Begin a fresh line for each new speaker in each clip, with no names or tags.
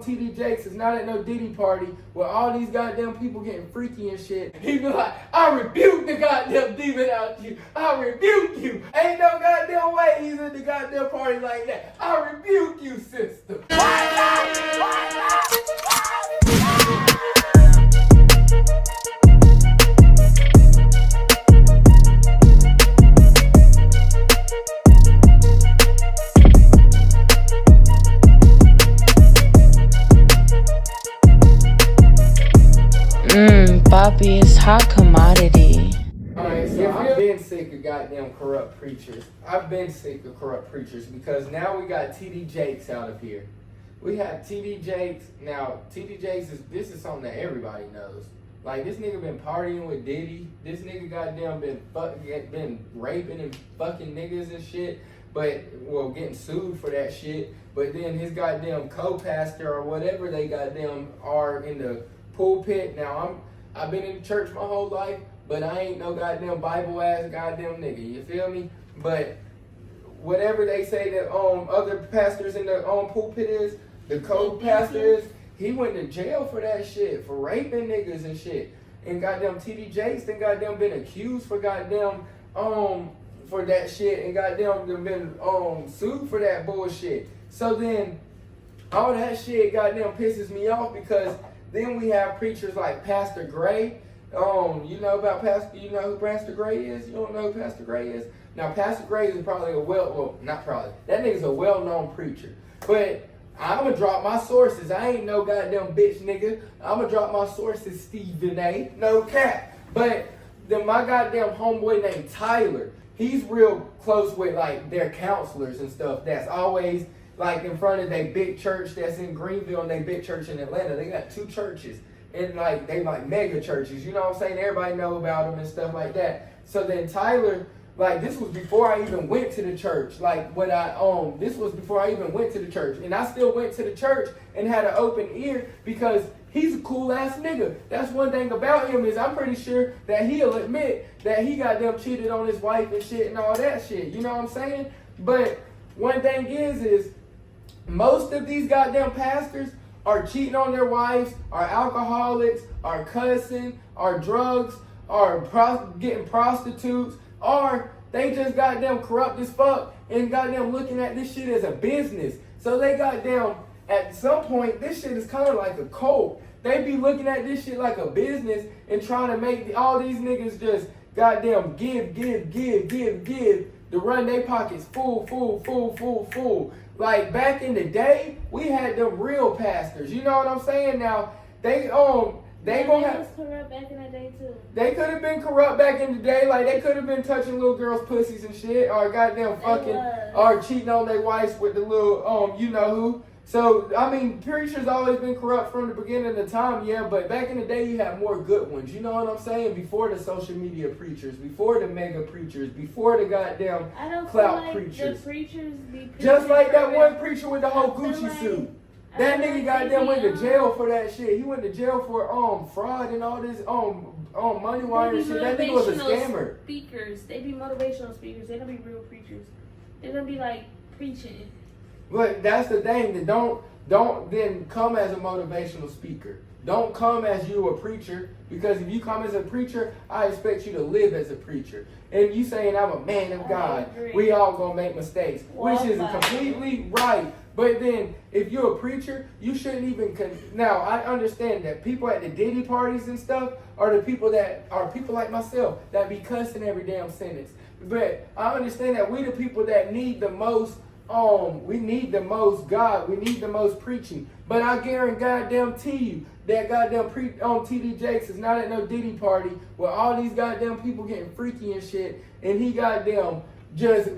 TD Jakes is not at no Diddy party where all these goddamn people getting freaky and shit. He be like, I rebuke the goddamn demon out you. I rebuke you. Ain't no goddamn way he's at the goddamn party like that. I rebuke you, sister.
Poppy is hot commodity.
Alright, so I've been sick of goddamn corrupt preachers. I've been sick of corrupt preachers because now we got TD Jakes out of here. We have TD Jakes. Now, TD Jakes this is something that everybody knows. Like, this nigga been partying with Diddy. This nigga goddamn been raping and fucking niggas and shit. But, well, getting sued for that shit. But then his goddamn co-pastor or whatever they goddamn are in the pulpit. Now, I've been in church my whole life, but I ain't no goddamn Bible ass goddamn nigga. You feel me? But whatever they say that other pastors in the pulpit is, the co-pastor is, he went to jail for that shit, for raping niggas and shit. And goddamn TD Jakes then goddamn been accused for goddamn for that shit and goddamn been sued for that bullshit. So then all that shit goddamn pisses me off because then we have preachers like Pastor Gray. You know about you know who Pastor Gray is? You don't know who Pastor Gray is? Now, Pastor Gray is probably not probably. That nigga's a well-known preacher. But I'm going to drop my sources. I ain't no goddamn bitch nigga. I'm going to drop my sources, Stephen A. No cap. But then my goddamn homeboy named Tyler, he's real close with, like, their counselors and stuff that's always like in front of their big church that's in Greenville and their big church in Atlanta. They got two churches and like they like mega churches. You know what I'm saying? Everybody know about them and stuff like that. So then Tyler, like this was before I even went to the church. Like what this was before I even went to the church. And I still went to the church and had an open ear because he's a cool ass nigga. That's one thing about him is I'm pretty sure that he'll admit that he got them cheated on his wife and shit and all that shit. You know what I'm saying? But one thing is most of these goddamn pastors are cheating on their wives, are alcoholics, are cussing, are drugs, are getting prostitutes, or they just goddamn corrupt as fuck and goddamn looking at this shit as a business. So they goddamn, at some point, this shit is kind of like a cult. They be looking at this shit like a business and trying to make all these niggas just goddamn give to run their pockets full. Like back in the day, we had them real pastors. You know what I'm saying? Now they gonna have
corrupt back in the day too.
They could have been corrupt back in the day. Like they could have been touching little girls' pussies and shit, or goddamn fucking, or cheating on their wives with the little you know who. So I mean, preachers always been corrupt from the beginning of the time, yeah. But back in the day, you had more good ones. You know what I'm saying? Before the social media preachers, before the mega preachers, before the goddamn clout preachers.
The preachers be
just like that one preacher with the whole Gucci suit. That nigga goddamn went to jail for that shit. He went to jail for fraud and all this money wire and shit. That nigga was a scammer.
Speakers, they be motivational speakers. They don't be real preachers. They're gonna be like preaching.
But that's the thing, that don't then come as a motivational speaker. Don't come as you a preacher, because if you come as a preacher, I expect you to live as a preacher. And you saying I'm a man of God, we all gonna make mistakes, which is completely right. But then if you're a preacher, you shouldn't even now I understand that people at the Diddy parties and stuff are the people that are people like myself that be cussing every damn sentence. But I understand that we the people that need the most we need the most God. We need the most preaching. But I guarantee you that goddamn TD Jakes is not at no Diddy party where all these goddamn people getting freaky and shit, and he goddamn just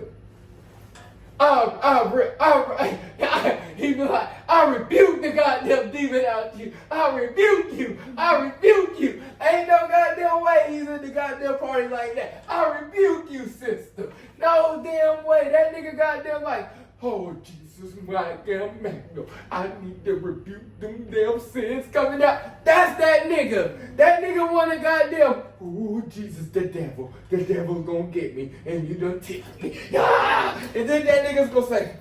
he be like, I rebuke the goddamn demon out you. I rebuke you. I rebuke you. Ain't no goddamn way he's at the goddamn party like that. I rebuke you, sister. No damn way. That nigga goddamn like, oh Jesus, my damn man. I need to rebuke them damn sins coming out. That's that nigga. That nigga wanna goddamn, oh Jesus, the devil's gonna get me, and you done tipped me. Ah! And then that nigga's gonna say,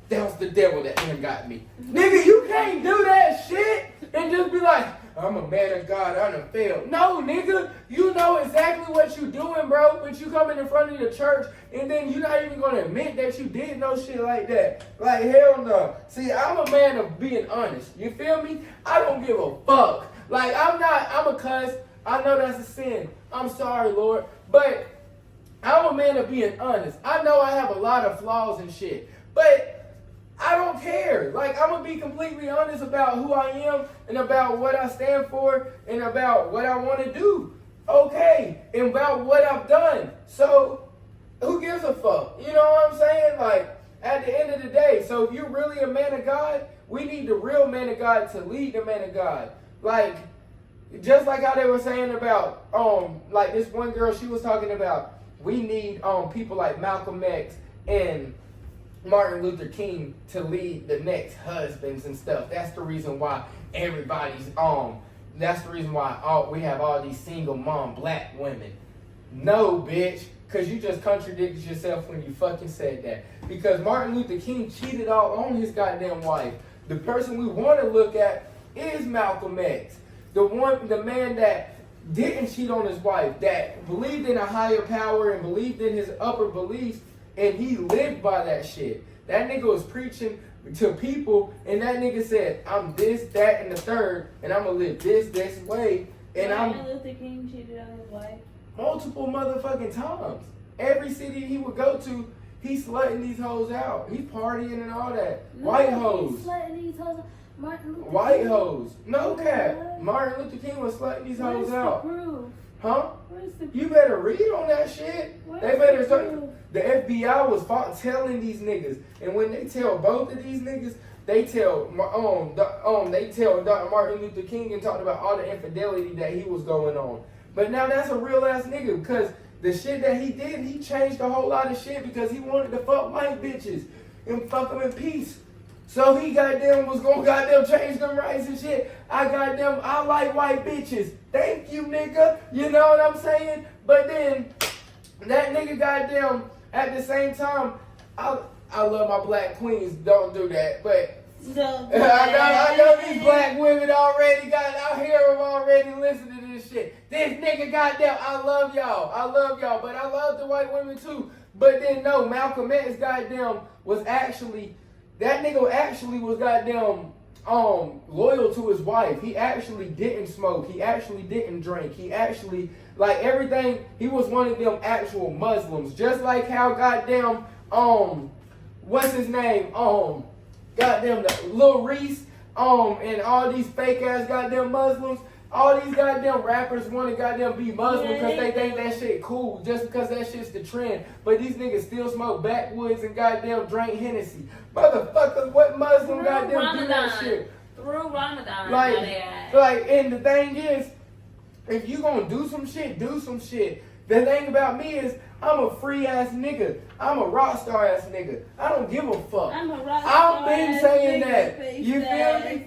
that was the devil that done got me. Nigga, you can't do that shit and just be like, I'm a man of God, I done failed. No, nigga, you know exactly what you doing, bro, but you coming in front of the church and then you're not even gonna admit that you did no shit like that. Like, hell no. See, I'm a man of being honest. You feel me? I don't give a fuck. Like, I'm a cuss. I know that's a sin. I'm sorry, Lord. But I'm a man of being honest. I know I have a lot of flaws and shit. But I don't care. Like, I'm going to be completely honest about who I am and about what I stand for and about what I want to do. Okay. And about what I've done. So, who gives a fuck? You know what I'm saying? Like, at the end of the day. So, if you're really a man of God, we need the real man of God to lead the man of God. Like, just like how they were saying about, like this one girl, she was talking about, we need people like Malcolm X and Martin Luther King to lead the next husbands and stuff. That's the reason why everybody's that's the reason why we have all these single mom black women. No, bitch, because you just contradicted yourself when you fucking said that. Because Martin Luther King cheated all on his goddamn wife. The person we want to look at is Malcolm X. The man that didn't cheat on his wife, that believed in a higher power and believed in his upper beliefs, and he lived by that shit. That nigga was preaching to people, and that nigga said, I'm this, that, and the third, and I'm gonna live this way. And
Martin Luther King cheated on his wife
multiple motherfucking times. Every city he would go to, he's slutting these hoes out. He's partying and all that.
No,
White hoes.
He's slutting these hoes out. Martin Luther
White
King.
hoes. No cap.
What?
Martin Luther King was slutting these
Where's
hoes out.
the proof?
Huh?
Where's the
You better read on that shit.
Where's
They better
the
start.
proof?
The FBI was telling these niggas, and when they tell both of these niggas, they tell they tell Dr. Martin Luther King and talked about all the infidelity that he was going on. But now that's a real ass nigga because the shit that he did, he changed a whole lot of shit because he wanted to fuck white bitches and fuck them in peace. So he goddamn was gonna goddamn change them rights and shit. I like white bitches. Thank you, nigga. You know what I'm saying? But then that nigga goddamn at the same time, I love my black queens. Don't do that. But I know these black women already I hear them already listening to this shit. This nigga goddamn, I love y'all, but I love the white women too. But then no, Malcolm X goddamn was actually, that nigga actually was goddamn loyal to his wife. He actually didn't smoke. He actually didn't drink. He actually, like everything, he was one of them actual Muslims. Just like how goddamn, what's his name? Goddamn Lil Reese, and all these fake ass goddamn Muslims. All these goddamn rappers want to goddamn be Muslim because they think that shit cool, just because that shit's the trend. But these niggas still smoke backwoods and goddamn drink Hennessy. Motherfuckers, what Muslim goddamn do that shit?
Through Ramadan.
Like, and the thing is, if you gonna do some shit, do some shit. The thing about me is, I'm a free ass nigga. I'm a rock star ass nigga. I don't give a fuck.
I'm a rock star.
I've been saying that. You feel me?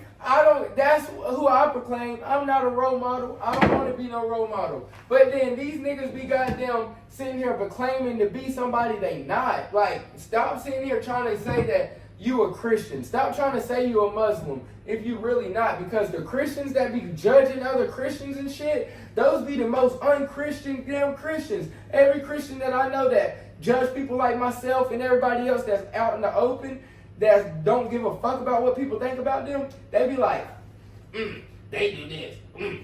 That's who I proclaim. I'm not a role model. I don't want to be no role model. But then these niggas be goddamn sitting here proclaiming to be somebody they not. Like, stop sitting here trying to say that you a Christian. Stop trying to say you a Muslim if you really not. Because the Christians that be judging other Christians and shit, those be the most unchristian damn Christians. Every Christian that I know that judge people like myself and everybody else that's out in the open, that don't give a fuck about what people think about them, they be like, they do this,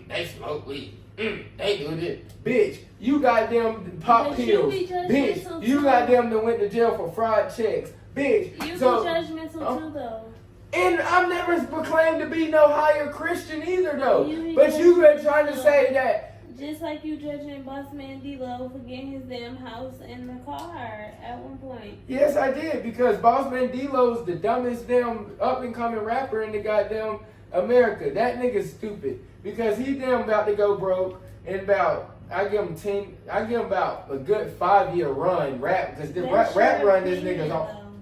they smoke weed, they do this. Bitch, you goddamn pop pills. Bitch, you goddamn done went to jail for fraud checks. Bitch.
You be judgmental too, though.
And I'm never proclaimed to be no higher Christian either, though. But you been trying to say that.
Just like you judging BossMan Dlow for getting his damn house and the car at one point.
Yes, I did, because BossMan Dlow is the dumbest damn up-and-coming rapper in the goddamn America. That nigga's stupid, because he damn about to go broke in about, I give him about a good 5-year run rap, because the rap run this nigga's on.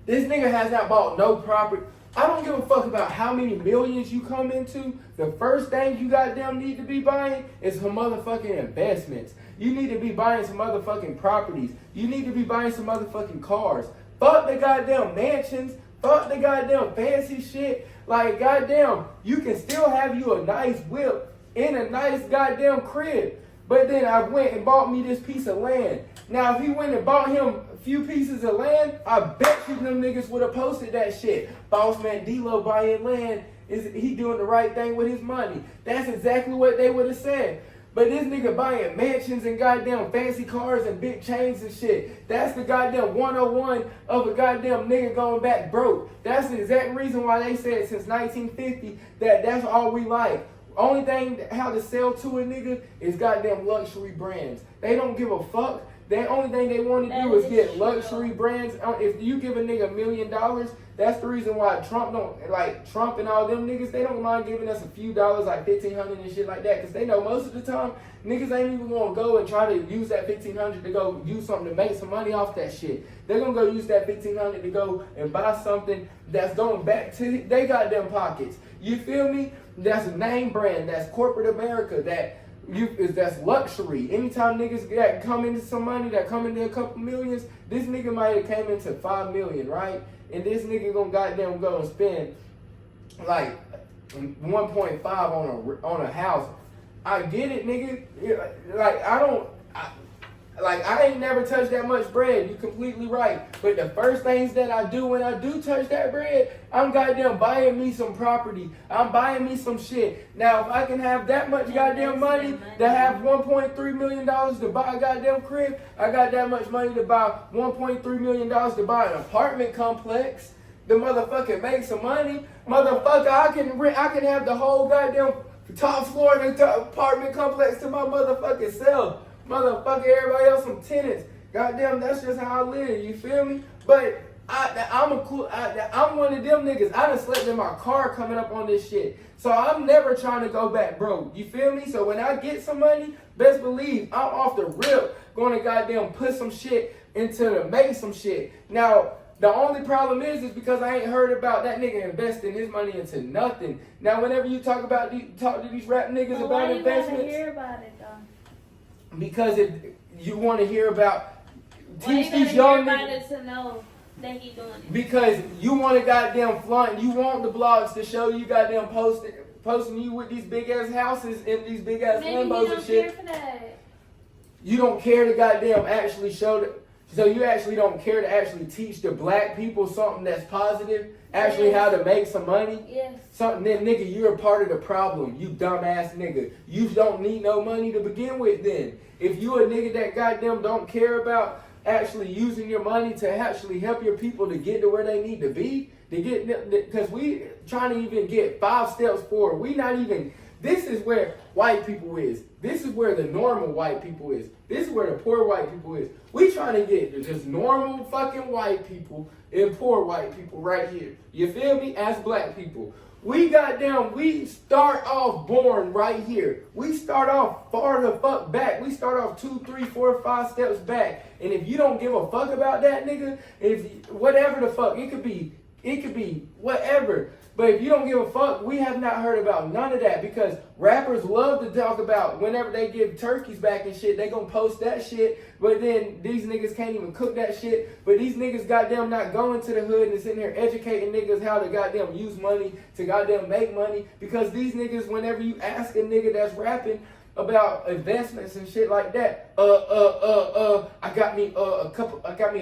This nigga has not bought no property. I don't give a fuck about how many millions you come into. The first thing you goddamn need to be buying is some motherfucking investments. You need to be buying some motherfucking properties. You need to be buying some motherfucking cars. Fuck the goddamn mansions. Fuck the goddamn fancy shit. Like, goddamn, you can still have you a nice whip in a nice goddamn crib. But then I went and bought me this piece of land. Now, if he went and bought him a few pieces of land, I bet you them niggas would have posted that shit. BossMan Dlow buying land, is he doing the right thing with his money? That's exactly what they would have said. But this nigga buying mansions and goddamn fancy cars and big chains and shit. That's the goddamn 101 of a goddamn nigga going back broke. That's the exact reason why they said since 1950 that that's all we like. Only thing how to sell to a nigga is goddamn luxury brands. They don't give a fuck. The only thing they want to do is get luxury brands. If you give a nigga $1 million, that's the reason why Trump and all them niggas, they don't mind giving us a few dollars, like $1,500 and shit like that, because they know most of the time niggas ain't even gonna go and try to use that $1,500 to go use something to make some money off that shit. They're gonna go use that $1,500 to go and buy something that's going back to they goddamn pockets. You feel me? That's a name brand. That's corporate America. That's luxury. Anytime niggas that come into some money, that come into a couple millions, this nigga might have came into 5 million, right? And this nigga gonna goddamn go and spend like 1.5 on a house. I get it, nigga. Like I ain't never touched that much bread. You completely right. But the first things that I do when I do touch that bread, I'm goddamn buying me some property. I'm buying me some shit. Now, if I can have that much goddamn money to have $1.3 million to buy a goddamn crib, I got that much money to buy $1.3 million to buy an apartment complex. The motherfucker make some money. Motherfucker, I can have the whole goddamn top floor of the apartment complex to my motherfucking self. Motherfucker, everybody else some tenants. Goddamn, that's just how I live. You feel me? But I'm one of them niggas. I done slept in my car coming up on this shit. So I'm never trying to go back broke. You feel me? So when I get some money, best believe I'm off the rip going to goddamn put some shit into make some shit. Now, the only problem is because I ain't heard about that nigga investing his money into nothing. Now, whenever you talk to these rap niggas about investments,
why you hear about it though?
Because you want to hear about
teach these young niggas to know that he doing it.
Because you want to goddamn flaunt. You want the blogs to show you goddamn posting you with these big ass houses and these big ass Lambos and shit.
Care for that.
You don't care to goddamn actually show that. So you actually don't care to actually teach the black people something that's positive, actually how to make some money?
Yes.
Something then, nigga, you're a part of the problem, you dumbass nigga. You don't need no money to begin with then. If you a nigga that goddamn don't care about actually using your money to actually help your people to get to where they need to be, because we trying to even get 5 steps forward. We not even, this is where white people is. This is where the normal white people is. This is where the poor white people is. We trying to get just normal fucking white people and poor white people right here. You feel me? As black people. We start off born right here. We start off far the fuck back. We start off 2, 3, 4, 5 steps back. And if you don't give a fuck about that, nigga, whatever the fuck, it could be whatever. But if you don't give a fuck, we have not heard about none of that, because rappers love to talk about whenever they give turkeys back and shit, they gonna post that shit, but then these niggas can't even cook that shit. But these niggas goddamn not going to the hood and sitting here educating niggas how to goddamn use money to goddamn make money, because these niggas, whenever you ask a nigga that's rapping about investments and shit like that, I got me a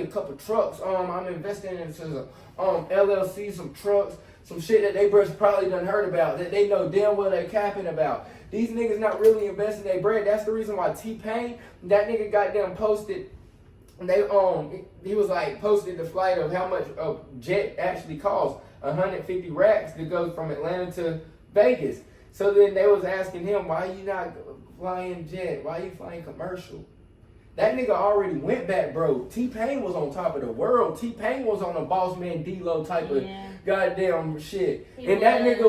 couple trucks. I'm investing into some LLC, some trucks. Some shit that they probably done heard about, that they know damn well they capping about. These niggas not really investing their bread. That's the reason why T-Pain, that nigga goddamn posted, he was like, posted the flight of how much a jet actually costs, 150 racks to go from Atlanta to Vegas. So then they was asking him, why you not flying jet? Why you flying commercial? That nigga already went back, bro. T-Pain was on top of the world. T-Pain was on a BossMan Dlow type of goddamn shit. That nigga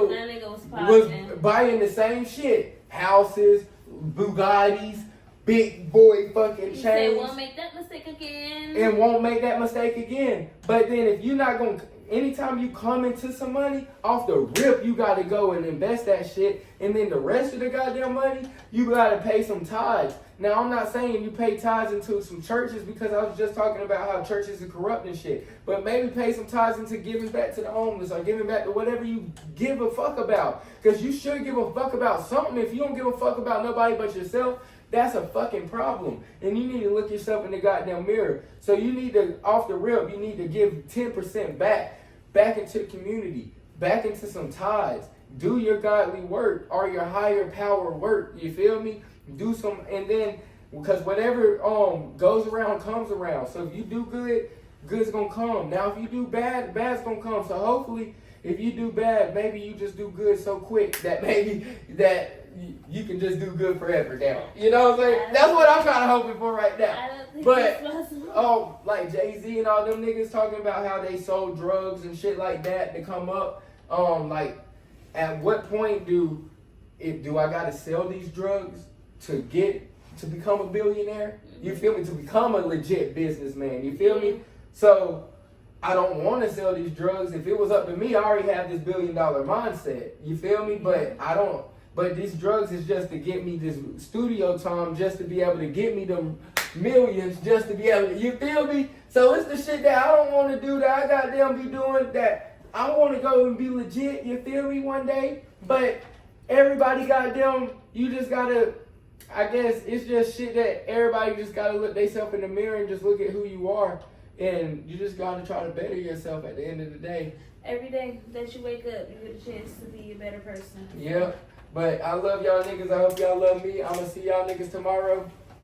was buying the same shit. Houses, Bugattis, big boy fucking chains.
Won't make that mistake again.
And won't make that mistake again. But then if you're not gonna, anytime you come into some money, off the rip, you got to go and invest that shit. And then the rest of the goddamn money, you got to pay some tithes. Now, I'm not saying you pay tithes into some churches because I was just talking about how churches are corrupt and shit. But maybe pay some tithes into giving back to the homeless or giving back to whatever you give a fuck about. Because you should give a fuck about something. If you don't give a fuck about nobody but yourself, that's a fucking problem. And you need to look yourself in the goddamn mirror. So you need to, off the rip, you need to give 10% back into the community, back into some tithes. Do your godly work or your higher power work. You feel me? Do some, and then, because whatever goes around comes around. So if you do good, good's gonna come. Now if you do bad, bad's gonna come. So hopefully, if you do bad, maybe you just do good so quick that maybe that you can just do good forever now. You know what I'm saying? That's what I'm kind of hoping for right now.
I don't think
But
that's possible.
like Jay-Z and all them niggas talking about how they sold drugs and shit like that to come up. Like, at what point do I gotta sell these drugs to become a billionaire? You feel me? To become a legit businessman. You feel me? So I don't want to sell these drugs. If it was up to me, I already have this $1 billion mindset. You feel me? But I don't. But these drugs is just to get me this studio time, just to be able to get me them millions, just to be able to, you feel me? So it's the shit that I don't want to do, that I goddamn be doing, that I want to go and be legit, you feel me, one day? But everybody goddamn, you just gotta, I guess it's just shit that everybody just gotta look themselves in the mirror and just look at who you are. And you just gotta try to better yourself at the end of the day.
Every day that you wake up, you get a chance to be a better person.
Yeah. But I love y'all niggas. I hope y'all love me. I'm gonna see y'all niggas tomorrow.